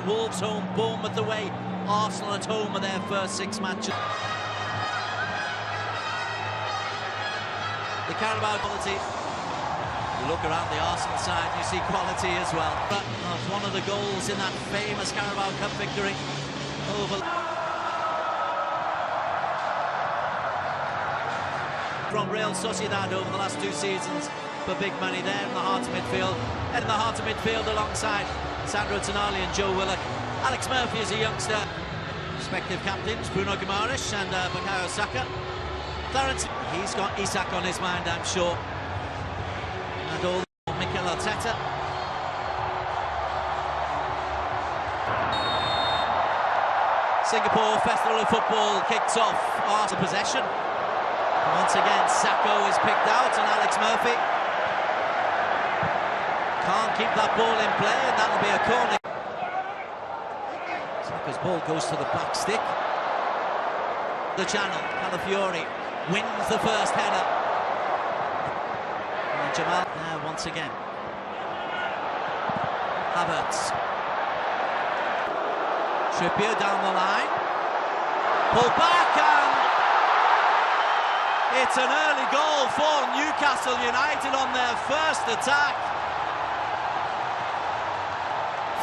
Wolves home, Bournemouth away, Arsenal at home are their first 6 matches. The Carabao quality. You look around the Arsenal side, you see quality as well. One of the goals in that famous Carabao Cup victory over from Real Sociedad over the last 2 seasons for big money there in the heart of midfield. And in the heart of midfield alongside Sandro Tonali and Joe Willock. Alex Murphy is a youngster. Respective captains Bruno Guimaraes and Bukayo Saka. Clarence, he's got Isak on his mind, I'm sure. And all Mikel Arteta. Singapore Festival of Football kicks off after possession. Once again, Sacco is picked out and Alex Murphy can't keep that ball in play, and that'll be a corner. Sacco's ball goes to the back stick. The channel, Calafiori wins the first header. And Jamal there once again. Havertz. Trippier down the line. Pull back and it's an early goal for Newcastle United on their first attack.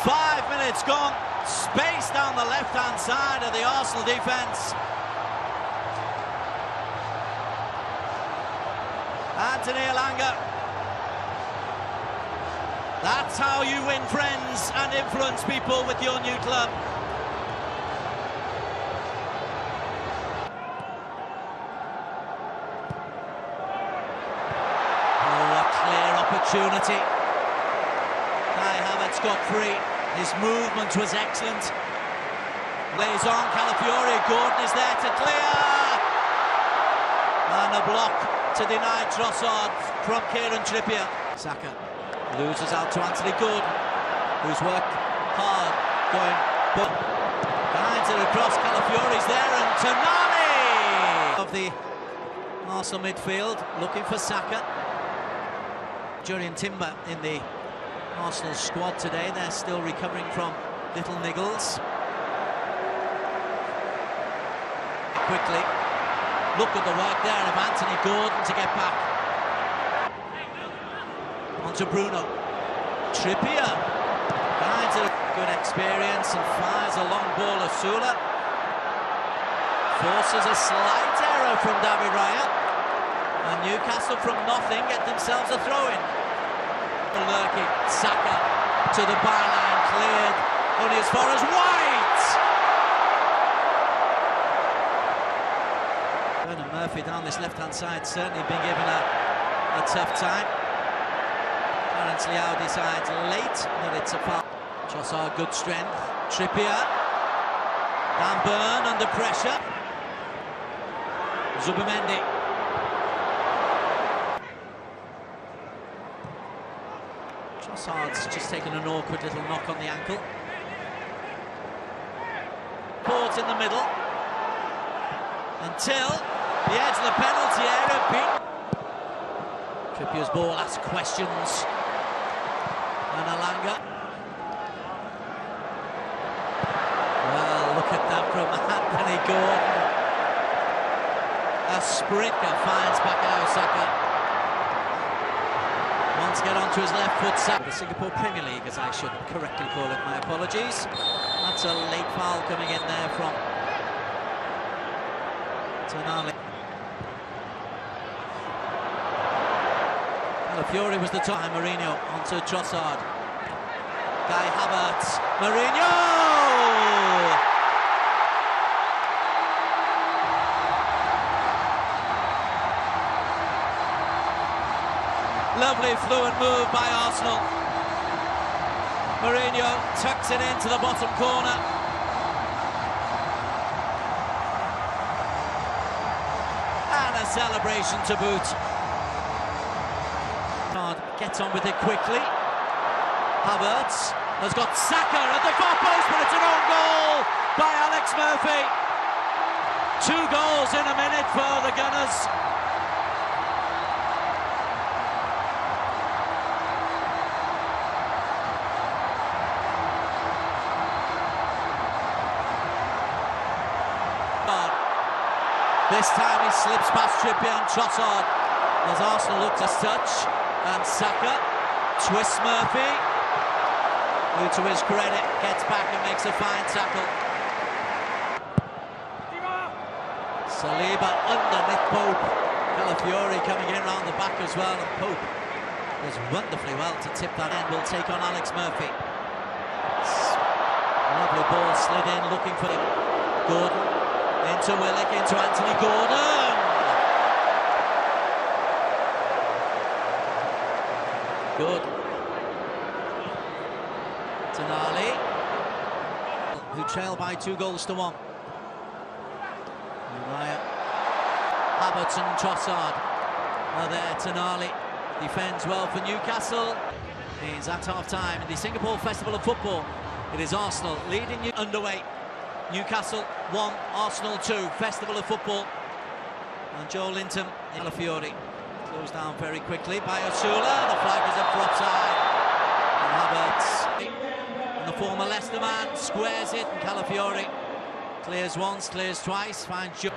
5 minutes gone. Space down the left-hand side of the Arsenal defence. Anthony Elanga. That's how you win friends and influence people with your new club. Oh, a clear opportunity. Kai Havertz got free. His movement was excellent. Lays on, Calafiori, Gordon is there to clear. And a block to deny Trossard from Kieran Trippier. Saka loses out to Anthony Gordon, who's worked hard, going, but guides it across, Calafiori's there, and Tonali! Of the Arsenal midfield, looking for Saka. Jurrien Timber in the Arsenal squad today. They're still recovering from little niggles. Quickly, look at the work there of Anthony Gordon to get back. On to Bruno. Trippier guides a good experience and fires a long ball of Sula. Forces a slight error from David Raya. And Newcastle from nothing get themselves a throw-in. Lurking, Saka to the byline, cleared only as far as White. Bernard Murphy down this left-hand side, certainly been given a tough time. Clarence Liao decides late that it's a foul. Trossard, good strength. Trippier. Dan Burn under pressure. Zubimendi. Trossard's just taken an awkward little knock on the ankle. Port in the middle. Until the edge of the penalty area. Trippier's ball asks questions. And Elanga. Well, look at that from Anthony Gordon. A sprinter finds Bukayo Saka. Wants to get onto his left foot. The Singapore Premier League, as I should correctly call it, my apologies. That's a late foul coming in there from Tonali. Fury was the time. Mourinho onto Trossard. Kai Havertz. Mourinho! Lovely fluent move by Arsenal. Mourinho tucks it into the bottom corner. And a celebration to boot. Gets on with it quickly. Havertz has got Saka at the far post, but it's an own goal by Alex Murphy. 2 goals in a minute for the Gunners. This time he slips past Trippier and Trossard as Arsenal look to touch, and Saka twists Murphy, who to his credit gets back and makes a fine tackle. Saliba underneath Pope. Calafiori coming in around the back as well, and Pope does wonderfully well to tip that end. Will take on Alex Murphy. Lovely ball slid in, looking for the Gordon into Willock, into Anthony Gordon. Good. Tonali, who trail by 2-1. Uriah, Havertz and Trossard are there. Tonali defends well for Newcastle. He's at half-time in the Singapore Festival of Football. It is Arsenal leading underway. Newcastle 1, Arsenal 2. Festival of Football. And Joe Linton, Calafiori, goes down very quickly by Osula. The flag is up for offside. And Havertz, and the former Leicester man, squares it, and Calafiori clears once, clears twice, finds Joe.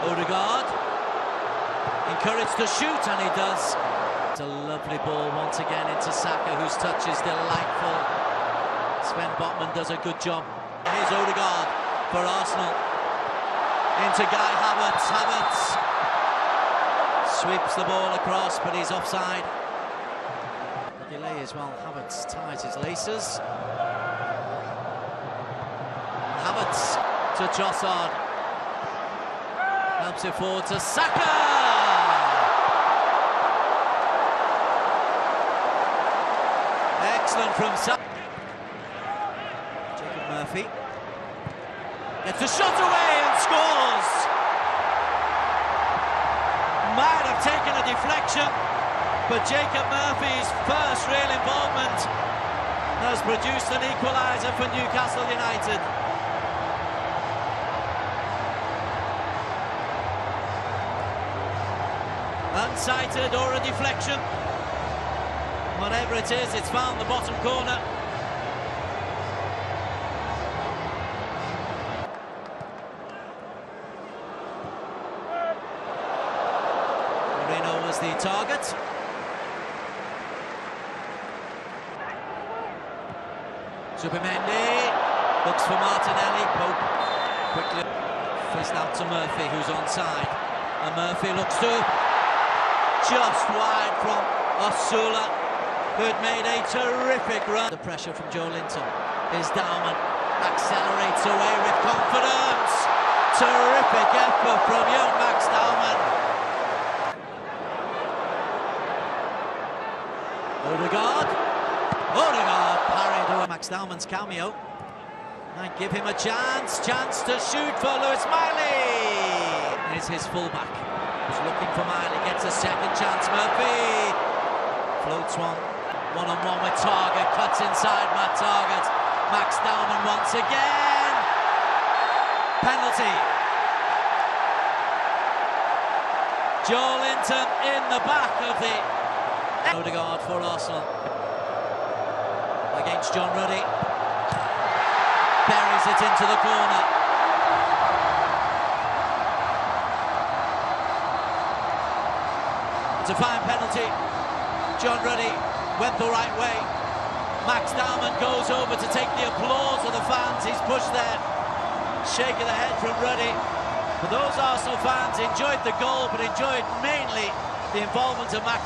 Odegaard, encouraged to shoot, and he does. It's a lovely ball once again into Saka, whose touch is delightful. Sven Botman does a good job. Here's Odegaard for Arsenal. Into Guy Havertz. Havertz sweeps the ball across, but he's offside. Delay as well. Havertz ties his laces. Havertz to Trossard. Helps it forward to Saka. Excellent from Saka. Murphy gets a shot away and scores. Might have taken a deflection, but Jacob Murphy's first real involvement has produced an equaliser for Newcastle United. Unsighted or a deflection, whatever it is, it's found the bottom corner. Was the target. Zubimendi looks for Martinelli. Pope quickly fist out to Murphy, who's onside, and Murphy looks to just wide from Osula, who had made a terrific run. The pressure from Joe Linton is down and accelerates away with confidence. Terrific effort from young Max Dowman. Odegaard parried away. Max Dowman's cameo might give him a chance to shoot for Lewis Miley. Here's his fullback, who's looking for Miley, gets a second chance. Murphy floats one-on-one with Target, cuts inside Matt Target. Max Dowman once again. Penalty. Joe Linton in the back of the Odegaard for Arsenal against John Ruddy. Buries it into the corner. It's a fine penalty. John Ruddy went the right way. Max Dowman goes over to take the applause of the fans. He's pushed there. Shake of the head from Ruddy. But those Arsenal fans enjoyed the goal, but enjoyed mainly the involvement of Max.